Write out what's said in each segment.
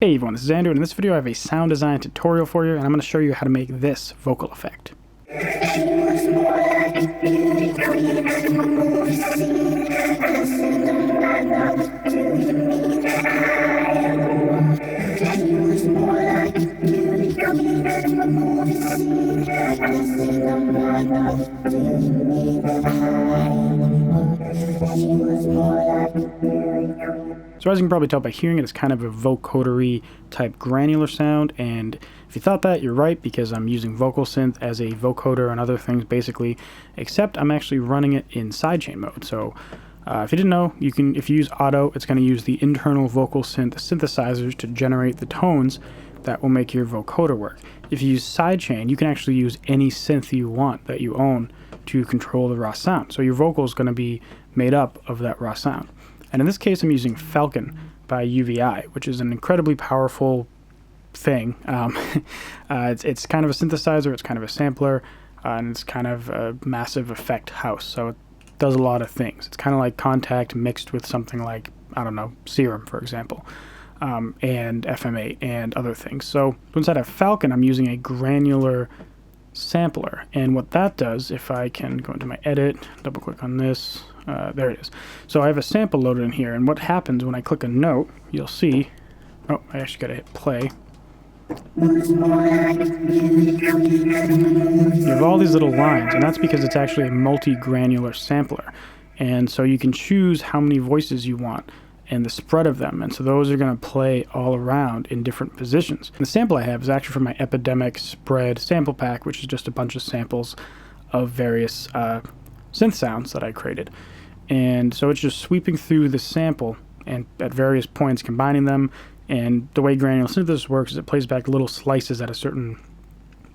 Hey everyone, this is Andrew, and in this video I have a sound design tutorial for you, and I'm going to show you how to make this vocal effect. So as you can probably tell by hearing it, it's kind of a vocoder-y type granular sound, and if you thought that, you're right, because I'm using VocalSynth as a vocoder and other things basically, except I'm actually running it in Sidechain mode. So if you didn't know, if you use Auto, it's going to use the internal VocalSynth synthesizers to generate the tones that will make your vocoder work. If you use Sidechain, you can actually use any synth you want that you own to control the raw sound. So your vocal is going to be made up of that raw sound. And in this case, I'm using Falcon by UVI, which is an incredibly powerful thing. It's kind of a synthesizer, it's kind of a sampler, and it's kind of a massive effect house. So it does a lot of things. It's kind of like Contact mixed with something like, I don't know, Serum, for example, and FM8 and other things. So inside of Falcon, I'm using a granular sampler. And what that does, if I can go into my edit, double click on this, there it is. So I have a sample loaded in here, and what happens when I click a note, you'll see, oh, I actually gotta hit play. You have all these little lines, and that's because it's actually a multi-granular sampler. And so you can choose how many voices you want and the spread of them, and so those are going to play all around in different positions. And the sample I have is actually from my Epidemic Spread sample pack, which is just a bunch of samples of various synth sounds that I created. And so it's just sweeping through the sample and at various points combining them, and the way granular synthesis works is it plays back little slices at a certain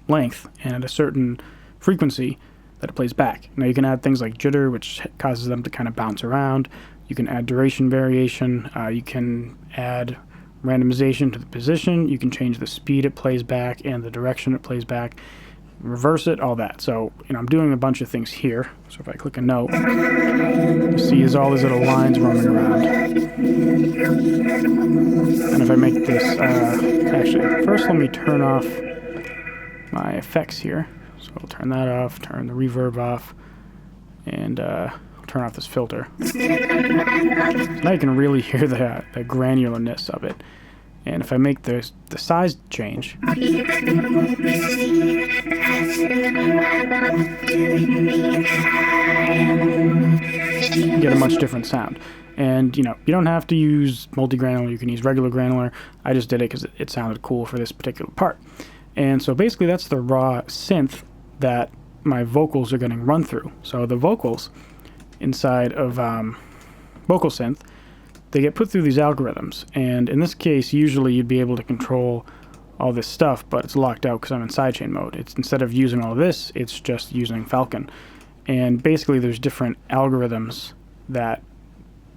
length and at a certain frequency that it plays back. Now you can add things like jitter, which causes them to kind of bounce around. You can add duration variation, you can add randomization to the position, you can change the speed it plays back and the direction it plays back, reverse it, all that. So, I'm doing a bunch of things here. So if I click a note, you see there's all these little lines roaming around. And if I make this, actually, first let me turn off my effects here. So I'll turn that off, turn the reverb off, and turn off this filter. So now you can really hear the granularness of it. And if I make the size change, you get a much different sound. And you don't have to use multi-granular, you can use regular granular. I just did it because it sounded cool for this particular part. And so basically that's the raw synth that my vocals are getting run through. So the vocals inside of VocalSynth, they get put through these algorithms, and in this case usually you'd be able to control all this stuff, but it's locked out because I'm in Sidechain mode. It's instead of using all this, it's just using Falcon. And basically there's different algorithms that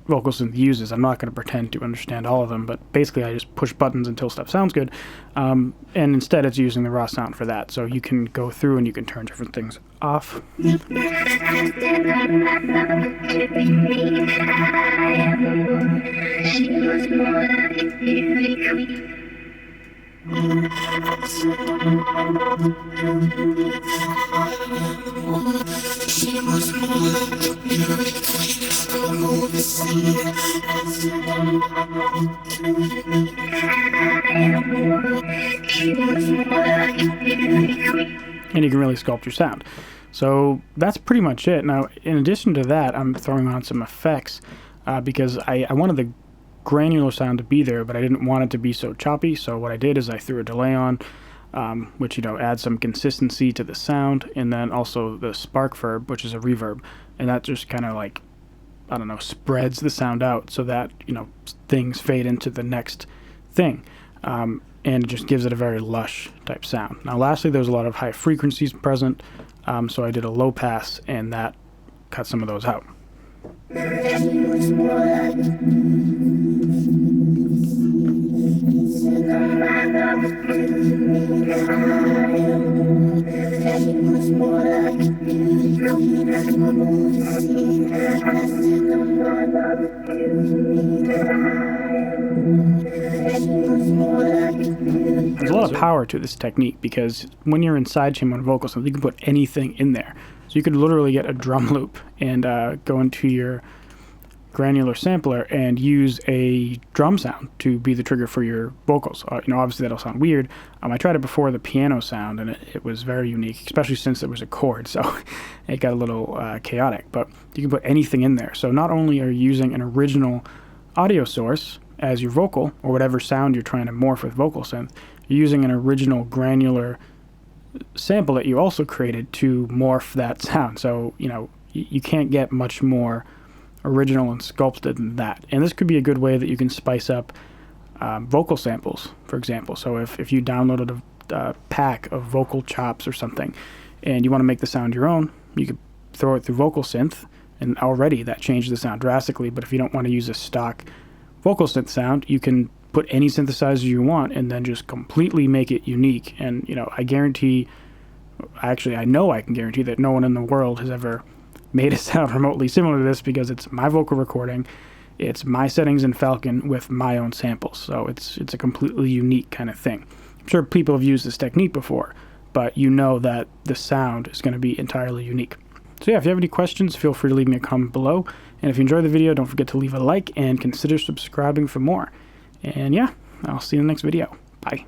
VocalSynth uses. I'm not going to pretend to understand all of them, but basically I just push buttons until stuff sounds good, and instead it's using the raw sound for that. So you can go through and you can turn different things off. And you can really sculpt your sound. So that's pretty much it. Now, in addition to that, I'm throwing on some effects because I wanted the granular sound to be there, but I didn't want it to be so choppy. So what I did is I threw a delay on, which adds some consistency to the sound, and then also the spark verb, which is a reverb, and that just kind of like, I don't know, spreads the sound out so that things fade into the next thing. And it just gives it a very lush type sound. Now lastly, there's a lot of high frequencies present, so I did a low pass, and that cut some of those out. There's a lot of power to this technique because when you're in Sidechain on VocalSynth, you can put anything in there. So you could literally get a drum loop and go into your granular sampler and use a drum sound to be the trigger for your vocals. Obviously that'll sound weird. I tried it before, the piano sound, and it was very unique, especially since it was a chord, so it got a little chaotic. But you can put anything in there. So not only are you using an original audio source as your vocal, or whatever sound you're trying to morph with VocalSynth, you're using an original granular sample that you also created to morph that sound. So, you can't get much more original and sculpted than that. And this could be a good way that you can spice up vocal samples, for example. So if you downloaded a pack of vocal chops or something, and you want to make the sound your own, you could throw it through VocalSynth, and already that changes the sound drastically. But if you don't want to use a stock VocalSynth sound, you can put any synthesizer you want and then just completely make it unique. And I guarantee, actually I know I can guarantee that no one in the world has ever made a sound remotely similar to this, because it's my vocal recording, it's my settings in Falcon with my own samples. So it's a completely unique kind of thing. I'm sure people have used this technique before, but that the sound is going to be entirely unique. So yeah, if you have any questions, feel free to leave me a comment below. And if you enjoyed the video, don't forget to leave a like and consider subscribing for more. And yeah, I'll see you in the next video. Bye.